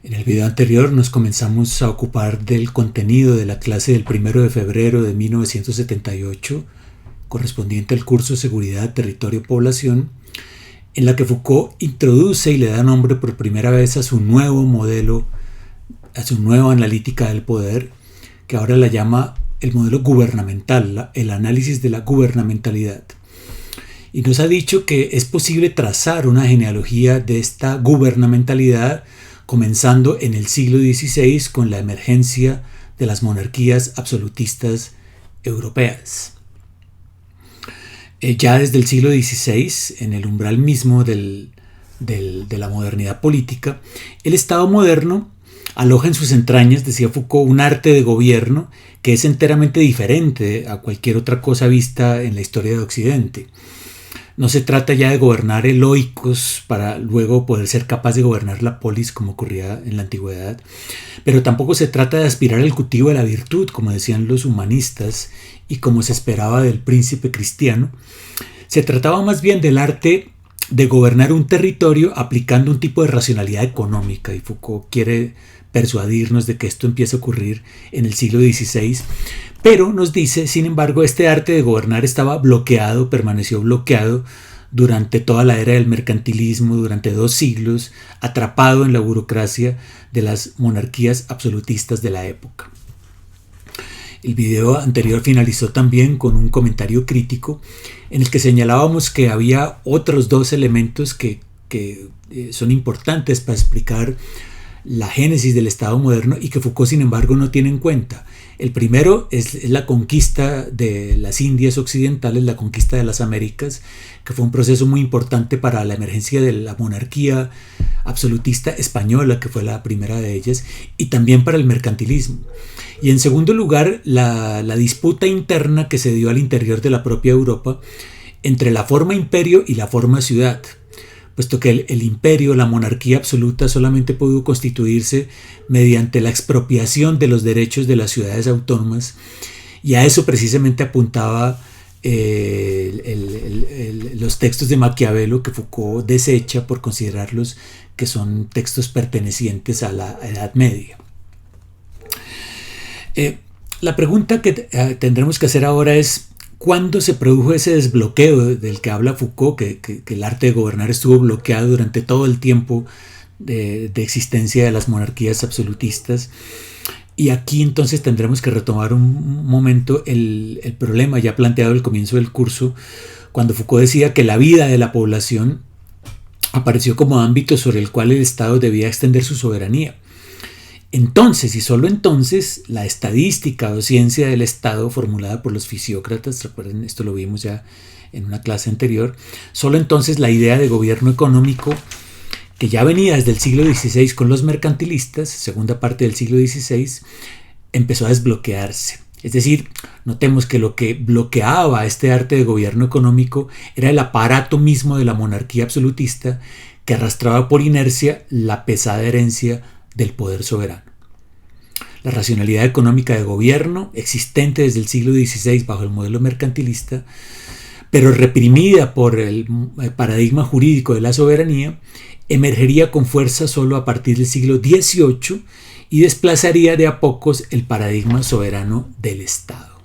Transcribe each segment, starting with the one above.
En el video anterior nos comenzamos a ocupar del contenido de la clase del 1 de febrero de 1978, correspondiente al curso Seguridad, Territorio, Población, en la que Foucault introduce y le da nombre por primera vez a su nuevo modelo, a su nueva analítica del poder, que ahora la llama el modelo gubernamental, el análisis de la gubernamentalidad. Y nos ha dicho que es posible trazar una genealogía de esta gubernamentalidad comenzando en el siglo XVI con la emergencia de las monarquías absolutistas europeas. Ya desde el siglo XVI, en el umbral mismo de la modernidad política, el Estado moderno aloja en sus entrañas, decía Foucault, un arte de gobierno que es enteramente diferente a cualquier otra cosa vista en la historia de Occidente. No se trata ya de gobernar eloicos para luego poder ser capaz de gobernar la polis como ocurría en la antigüedad, pero tampoco se trata de aspirar al cultivo de la virtud, como decían los humanistas y como se esperaba del príncipe cristiano. Se trataba más bien del arte de gobernar un territorio aplicando un tipo de racionalidad económica, y Foucault quiere persuadirnos de que esto empieza a ocurrir en el siglo XVI, pero nos dice, sin embargo, este arte de gobernar estaba bloqueado, permaneció bloqueado durante toda la era del mercantilismo, durante 2 siglos, atrapado en la burocracia de las monarquías absolutistas de la época. El video anterior finalizó también con un comentario crítico en el que señalábamos que había otros 2 elementos que son importantes para explicar la génesis del Estado moderno y que Foucault, sin embargo, no tiene en cuenta. El primero es la conquista de las Indias occidentales, la conquista de las Américas, que fue un proceso muy importante para la emergencia de la monarquía absolutista española, que fue la primera de ellas, y también para el mercantilismo. Y en segundo lugar, la disputa interna que se dio al interior de la propia Europa entre la forma imperio y la forma ciudad, puesto que el imperio, la monarquía absoluta, solamente pudo constituirse mediante la expropiación de los derechos de las ciudades autónomas, y a eso precisamente apuntaba los textos de Maquiavelo, que Foucault desecha por considerarlos que son textos pertenecientes a la Edad Media. La pregunta que tendremos que hacer ahora es: ¿cuándo se produjo ese desbloqueo del que habla Foucault, que el arte de gobernar estuvo bloqueado durante todo el tiempo de existencia de las monarquías absolutistas? Y aquí entonces tendremos que retomar un momento el problema ya planteado al comienzo del curso, cuando Foucault decía que la vida de la población apareció como ámbito sobre el cual el Estado debía extender su soberanía. Entonces, y solo entonces, la estadística o ciencia del Estado formulada por los fisiócratas, recuerden, esto lo vimos ya en una clase anterior, solo entonces la idea de gobierno económico, que ya venía desde el siglo XVI con los mercantilistas, segunda parte del siglo XVI, empezó a desbloquearse. Es decir, notemos que lo que bloqueaba este arte de gobierno económico era el aparato mismo de la monarquía absolutista, que arrastraba por inercia la pesada herencia del poder soberano. La racionalidad económica de gobierno, existente desde el siglo XVI bajo el modelo mercantilista, pero reprimida por el paradigma jurídico de la soberanía, emergería con fuerza solo a partir del siglo XVIII y desplazaría de a pocos el paradigma soberano del Estado.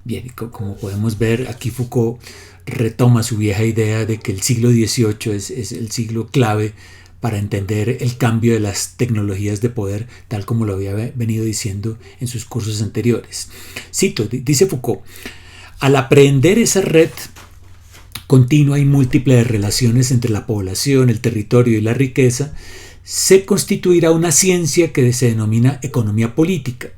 Bien, como podemos ver, aquí Foucault retoma su vieja idea de que el siglo XVIII es el siglo clave para entender el cambio de las tecnologías de poder, tal como lo había venido diciendo en sus cursos anteriores. Cito, dice Foucault: al aprehender esa red continua y múltiple de relaciones entre la población, el territorio y la riqueza, se constituirá una ciencia que se denomina economía política,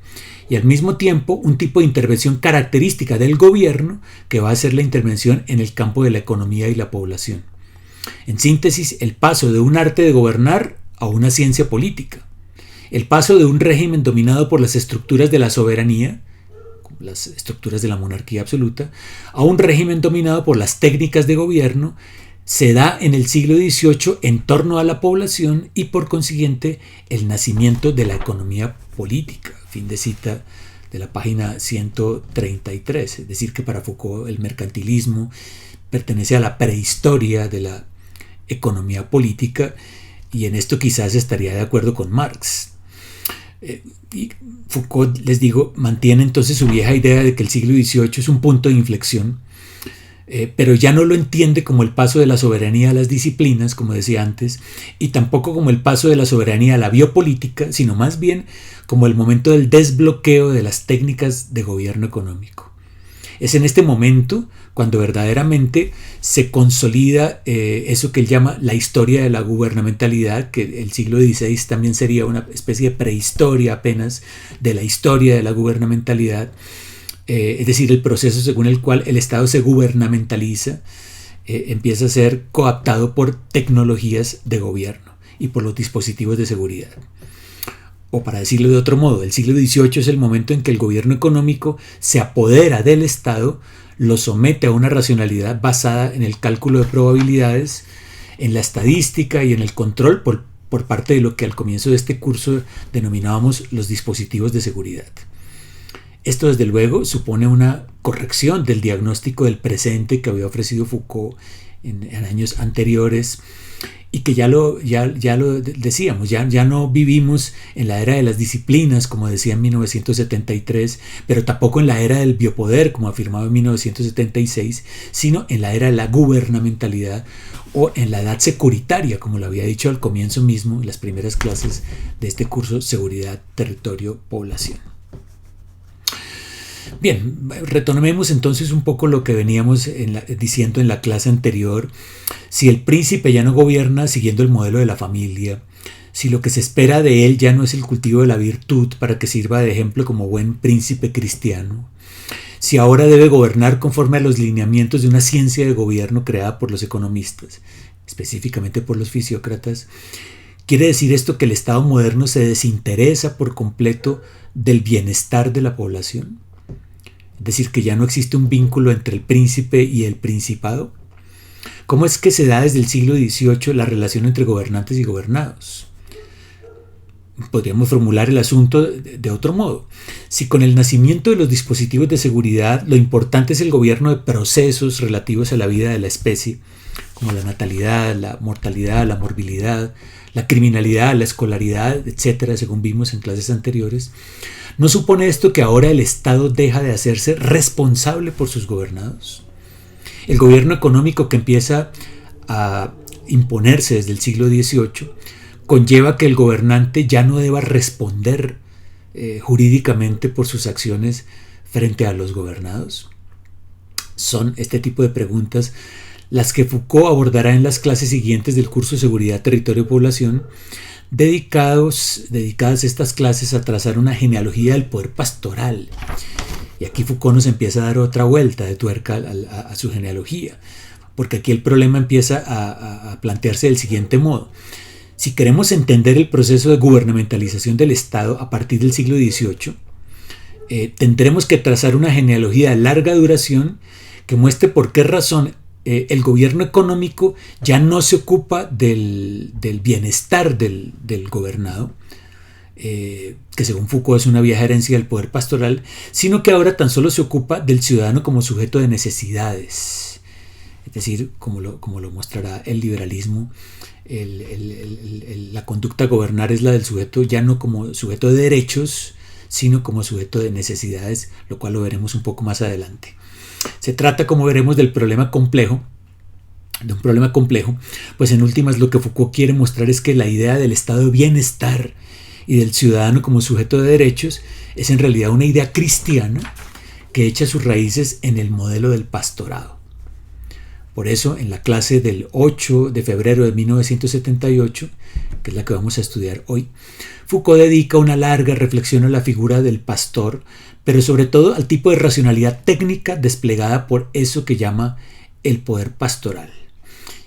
y al mismo tiempo un tipo de intervención característica del gobierno que va a ser la intervención en el campo de la economía y la población. En síntesis, el paso de un arte de gobernar a una ciencia política, el paso de un régimen dominado por las estructuras de la soberanía, las estructuras de la monarquía absoluta, a un régimen dominado por las técnicas de gobierno, se da en el siglo XVIII en torno a la población y por consiguiente el nacimiento de la economía política. Fin de cita de la página 133. Es decir, que para Foucault el mercantilismo pertenece a la prehistoria de la economía política y en esto quizás estaría de acuerdo con Marx. Y Foucault, les digo, mantiene entonces su vieja idea de que el siglo XVIII es un punto de inflexión, pero ya no lo entiende como el paso de la soberanía a las disciplinas, como decía antes, y tampoco como el paso de la soberanía a la biopolítica, sino más bien como el momento del desbloqueo de las técnicas de gobierno económico. Es en este momento cuando verdaderamente se consolida eso que él llama la historia de la gubernamentalidad, que el siglo XVI también sería una especie de prehistoria apenas de la historia de la gubernamentalidad, es decir, el proceso según el cual el Estado se gubernamentaliza, empieza a ser coaptado por tecnologías de gobierno y por los dispositivos de seguridad. O para decirlo de otro modo, el siglo XVIII es el momento en que el gobierno económico se apodera del Estado, lo somete a una racionalidad basada en el cálculo de probabilidades, en la estadística y en el control por parte de lo que al comienzo de este curso denominábamos los dispositivos de seguridad. Esto desde luego supone una corrección del diagnóstico del presente que había ofrecido Foucault en años anteriores, y que ya lo decíamos, ya no vivimos en la era de las disciplinas, como decía en 1973, pero tampoco en la era del biopoder, como afirmaba en 1976, sino en la era de la gubernamentalidad o en la edad securitaria, como lo había dicho al comienzo mismo, en las primeras clases de este curso, Seguridad, Territorio, Población. Bien, retomemos entonces un poco lo que veníamos diciendo en la clase anterior. Si el príncipe ya no gobierna siguiendo el modelo de la familia, si lo que se espera de él ya no es el cultivo de la virtud para que sirva de ejemplo como buen príncipe cristiano, si ahora debe gobernar conforme a los lineamientos de una ciencia de gobierno creada por los economistas, específicamente por los fisiócratas, ¿quiere decir esto que el Estado moderno se desinteresa por completo del bienestar de la población? Es decir, que ya no existe un vínculo entre el príncipe y el principado. ¿Cómo es que se da desde el siglo XVIII la relación entre gobernantes y gobernados? Podríamos formular el asunto de otro modo. Si con el nacimiento de los dispositivos de seguridad lo importante es el gobierno de procesos relativos a la vida de la especie, como la natalidad, la mortalidad, la morbilidad, la criminalidad, la escolaridad, etcétera, según vimos en clases anteriores, ¿no supone esto que ahora el Estado deja de hacerse responsable por sus gobernados? El gobierno económico que empieza a imponerse desde el siglo XVIII conlleva que el gobernante ya no deba responder jurídicamente por sus acciones frente a los gobernados. Son este tipo de preguntas las que Foucault abordará en las clases siguientes del curso Seguridad, Territorio y Población, dedicadas estas clases a trazar una genealogía del poder pastoral. Y aquí Foucault nos empieza a dar otra vuelta de tuerca a su genealogía, porque aquí el problema empieza a plantearse del siguiente modo. Si queremos entender el proceso de gubernamentalización del Estado a partir del siglo XVIII, tendremos que trazar una genealogía de larga duración que muestre por qué razón el gobierno económico ya no se ocupa del bienestar del gobernado, que según Foucault es una vieja herencia del poder pastoral, sino que ahora tan solo se ocupa del ciudadano como sujeto de necesidades. Es decir, como lo mostrará el liberalismo, la conducta a gobernar es la del sujeto ya no como sujeto de derechos, sino como sujeto de necesidades, lo cual lo veremos un poco más adelante. Se trata, como veremos, de un problema complejo, pues en últimas lo que Foucault quiere mostrar es que la idea del estado de bienestar y del ciudadano como sujeto de derechos es en realidad una idea cristiana que echa sus raíces en el modelo del pastorado. Por eso, en la clase del 8 de febrero de 1978, que es la que vamos a estudiar hoy, Foucault dedica una larga reflexión a la figura del pastor, pero sobre todo al tipo de racionalidad técnica desplegada por eso que llama el poder pastoral.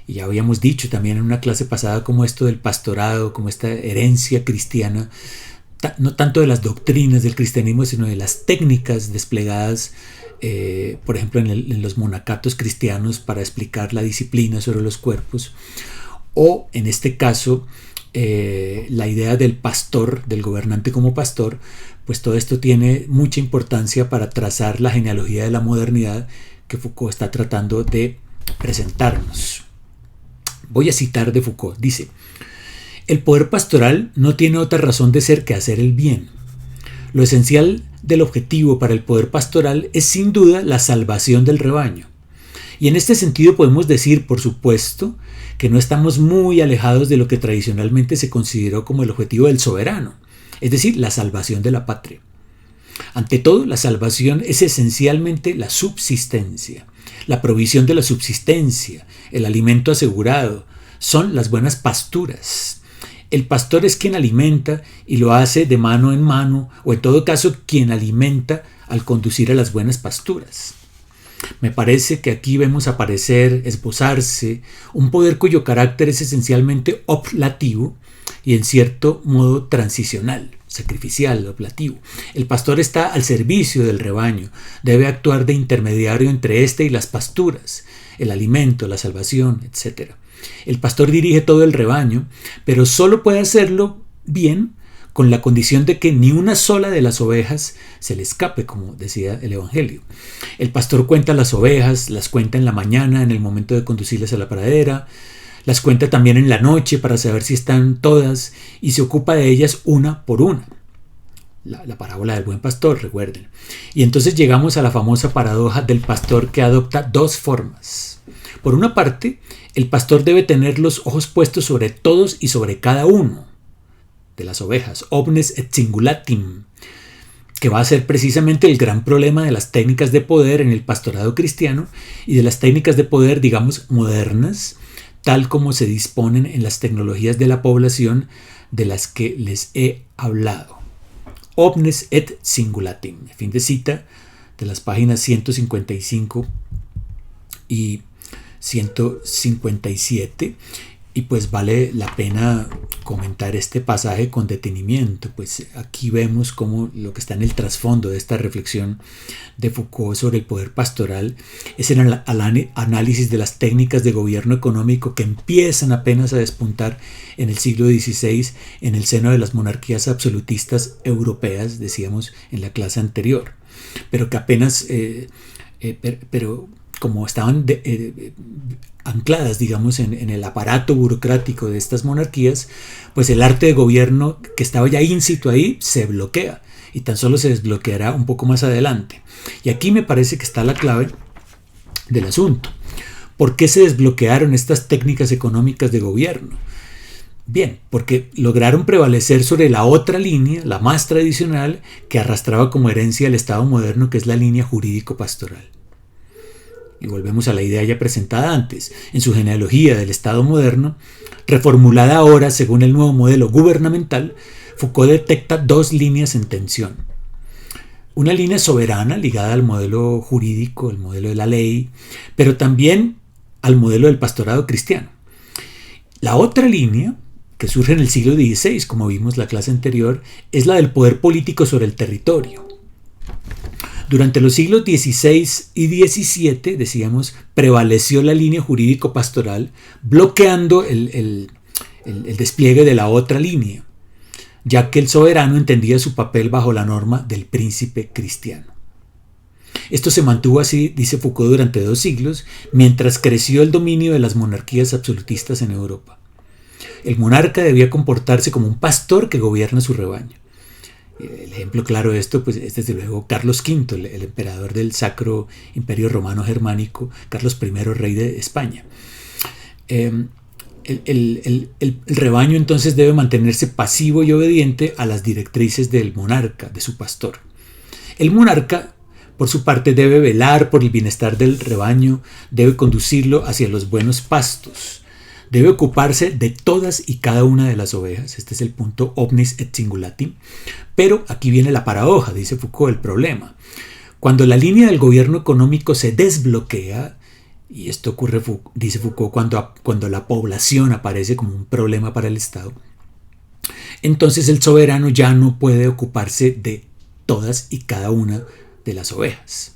Y ya habíamos dicho también en una clase pasada como esto del pastorado, como esta herencia cristiana, no tanto de las doctrinas del cristianismo, sino de las técnicas desplegadas, por ejemplo, en los monacatos cristianos para explicar la disciplina sobre los cuerpos, o en este caso, la idea del pastor, del gobernante como pastor, pues todo esto tiene mucha importancia para trazar la genealogía de la modernidad que Foucault está tratando de presentarnos. Voy a citar de Foucault, dice: El poder pastoral no tiene otra razón de ser que hacer el bien. Lo esencial del objetivo para el poder pastoral es sin duda la salvación del rebaño. Y en este sentido podemos decir, por supuesto, que no estamos muy alejados de lo que tradicionalmente se consideró como el objetivo del soberano, es decir, la salvación de la patria. Ante todo, la salvación es esencialmente la subsistencia, la provisión de la subsistencia, el alimento asegurado, son las buenas pasturas. El pastor es quien alimenta y lo hace de mano en mano, o en todo caso quien alimenta al conducir a las buenas pasturas. Me parece que aquí vemos aparecer, esbozarse, un poder cuyo carácter es esencialmente oblativo y en cierto modo transicional, sacrificial, oblativo. El pastor está al servicio del rebaño, debe actuar de intermediario entre éste y las pasturas, el alimento, la salvación, etc. El pastor dirige todo el rebaño, pero solo puede hacerlo bien con la condición de que ni una sola de las ovejas se le escape, como decía el Evangelio. El pastor cuenta las ovejas, las cuenta en la mañana, en el momento de conducirlas a la pradera, las cuenta también en la noche para saber si están todas y se ocupa de ellas una por una. La parábola del buen pastor, recuerden. Y entonces llegamos a la famosa paradoja del pastor que adopta dos formas. Por una parte, el pastor debe tener los ojos puestos sobre todos y sobre cada uno de las ovejas, omnes et singulatim, que va a ser precisamente el gran problema de las técnicas de poder en el pastorado cristiano y de las técnicas de poder, digamos, modernas, tal como se disponen en las tecnologías de la población de las que les he hablado. Omnes et singulatim, fin de cita de las páginas 155 y 157. Y pues vale la pena comentar este pasaje con detenimiento, pues aquí vemos cómo lo que está en el trasfondo de esta reflexión de Foucault sobre el poder pastoral es el análisis de las técnicas de gobierno económico que empiezan apenas a despuntar en el siglo XVI en el seno de las monarquías absolutistas europeas, decíamos en la clase anterior, pero que apenas, pero como estaban ancladas, digamos, en el aparato burocrático de estas monarquías, pues el arte de gobierno que estaba ya in situ ahí se bloquea y tan solo se desbloqueará un poco más adelante. Y aquí me parece que está la clave del asunto. ¿Por qué se desbloquearon estas técnicas económicas de gobierno? Bien, porque lograron prevalecer sobre la otra línea, la más tradicional, que arrastraba como herencia el Estado moderno, que es la línea jurídico-pastoral. Y volvemos a la idea ya presentada antes, en su genealogía del Estado moderno, reformulada ahora según el nuevo modelo gubernamental. Foucault detecta dos líneas en tensión. Una línea soberana ligada al modelo jurídico, el modelo de la ley, pero también al modelo del pastorado cristiano. La otra línea, que surge en el siglo XVI, como vimos la clase anterior, es la del poder político sobre el territorio. Durante los siglos XVI y XVII, decíamos, prevaleció la línea jurídico-pastoral, bloqueando el despliegue de la otra línea, ya que el soberano entendía su papel bajo la norma del príncipe cristiano. Esto se mantuvo así, dice Foucault, durante 2 siglos, mientras creció el dominio de las monarquías absolutistas en Europa. El monarca debía comportarse como un pastor que gobierna su rebaño. El ejemplo claro de esto pues, es desde luego Carlos V, el emperador del Sacro Imperio Romano Germánico, Carlos I, rey de España. El rebaño entonces debe mantenerse pasivo y obediente a las directrices del monarca, de su pastor. El monarca, por su parte, debe velar por el bienestar del rebaño, debe conducirlo hacia los buenos pastos, debe ocuparse de todas y cada una de las ovejas. Este es el punto omnis et singulatim. Pero aquí viene la paradoja, dice Foucault, el problema. Cuando la línea del gobierno económico se desbloquea, y esto ocurre, dice Foucault, cuando la población aparece como un problema para el Estado, entonces el soberano ya no puede ocuparse de todas y cada una de las ovejas.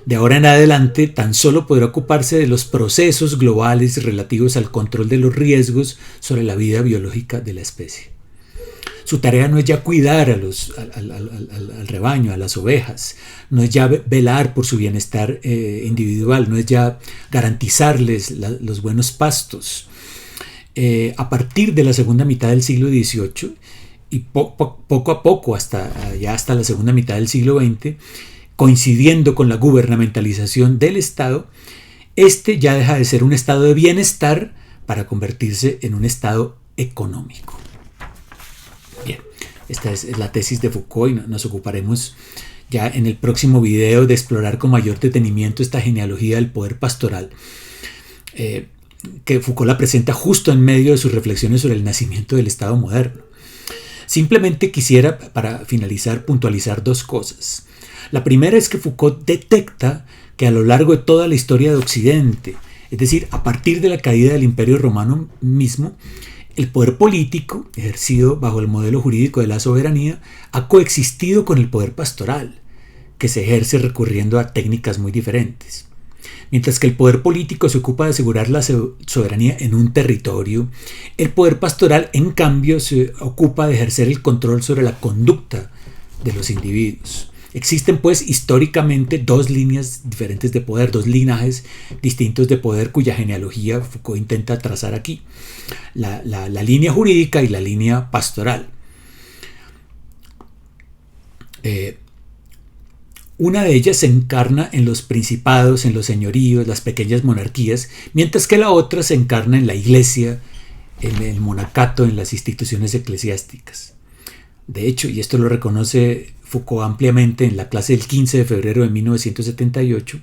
De ahora en adelante, tan solo podrá ocuparse de los procesos globales relativos al control de los riesgos sobre la vida biológica de la especie. Su tarea no es ya cuidar al rebaño, a las ovejas, no es ya velar por su bienestar individual, no es ya garantizarles los buenos pastos. a partir de la segunda mitad del siglo XVIII y poco a poco hasta la segunda mitad del siglo XX, coincidiendo con la gubernamentalización del Estado, este ya deja de ser un estado de bienestar para convertirse en un estado económico. Bien, esta es la tesis de Foucault y nos ocuparemos ya en el próximo video de explorar con mayor detenimiento esta genealogía del poder pastoral, que Foucault la presenta justo en medio de sus reflexiones sobre el nacimiento del Estado moderno. Simplemente quisiera, para finalizar, puntualizar dos cosas. La primera es que Foucault detecta que a lo largo de toda la historia de Occidente, es decir, a partir de la caída del Imperio Romano mismo, el poder político, ejercido bajo el modelo jurídico de la soberanía, ha coexistido con el poder pastoral, que se ejerce recurriendo a técnicas muy diferentes. Mientras que el poder político se ocupa de asegurar la soberanía en un territorio, el poder pastoral, en cambio, se ocupa de ejercer el control sobre la conducta de los individuos. Existen, pues, históricamente dos líneas diferentes de poder, dos linajes distintos de poder cuya genealogía Foucault intenta trazar aquí. La línea jurídica y la línea pastoral. Una de ellas se encarna en los principados, en los señoríos, las pequeñas monarquías, mientras que la otra se encarna en la iglesia, en el monacato, en las instituciones eclesiásticas. De hecho, y esto lo reconoce Foucault ampliamente en la clase del 15 de febrero de 1978,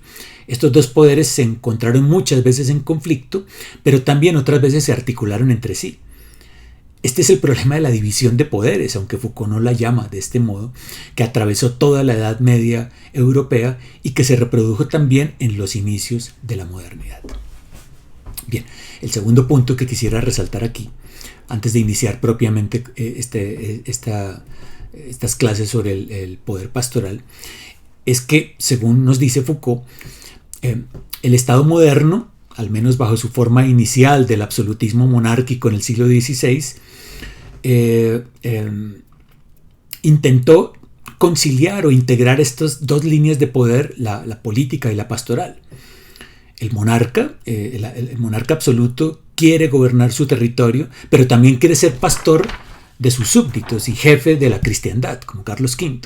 estos dos poderes se encontraron muchas veces en conflicto, pero también otras veces se articularon entre sí. Este es el problema de la división de poderes, aunque Foucault no la llama de este modo, que atravesó toda la Edad Media europea y que se reprodujo también en los inicios de la modernidad. Bien, el segundo punto que quisiera resaltar aquí, antes de iniciar propiamente estas clases sobre el poder pastoral, es que, según nos dice Foucault, el Estado moderno, al menos bajo su forma inicial del absolutismo monárquico en el siglo XVI, intentó conciliar o integrar estas dos líneas de poder, la política y la pastoral. El monarca absoluto quiere gobernar su territorio, pero también quiere ser pastor de sus súbditos y jefe de la cristiandad, como Carlos V,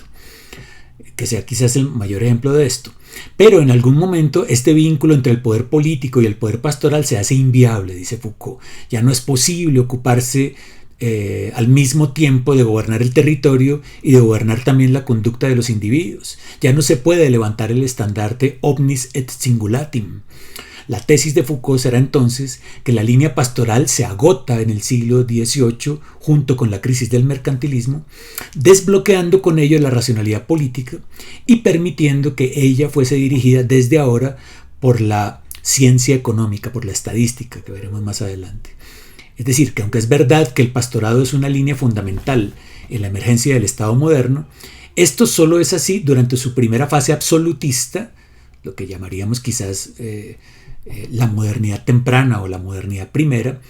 que sea quizás el mayor ejemplo de esto. Pero en algún momento este vínculo entre el poder político y el poder pastoral se hace inviable, dice Foucault. Ya no es posible ocuparse al mismo tiempo de gobernar el territorio y de gobernar también la conducta de los individuos. Ya no se puede levantar el estandarte omnis et singulatim. La tesis de Foucault será entonces que la línea pastoral se agota en el siglo XVIII junto con la crisis del mercantilismo, desbloqueando con ello la racionalidad política y permitiendo que ella fuese dirigida desde ahora por la ciencia económica, por la estadística, que veremos más adelante. Es decir, que aunque es verdad que el pastorado es una línea fundamental en la emergencia del Estado moderno, esto solo es así durante su primera fase absolutista, lo que llamaríamos quizás la modernidad temprana o la modernidad primera,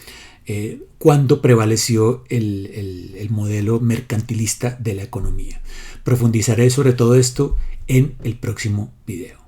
cuando prevaleció el modelo mercantilista de la economía. Profundizaré sobre todo esto en el próximo video.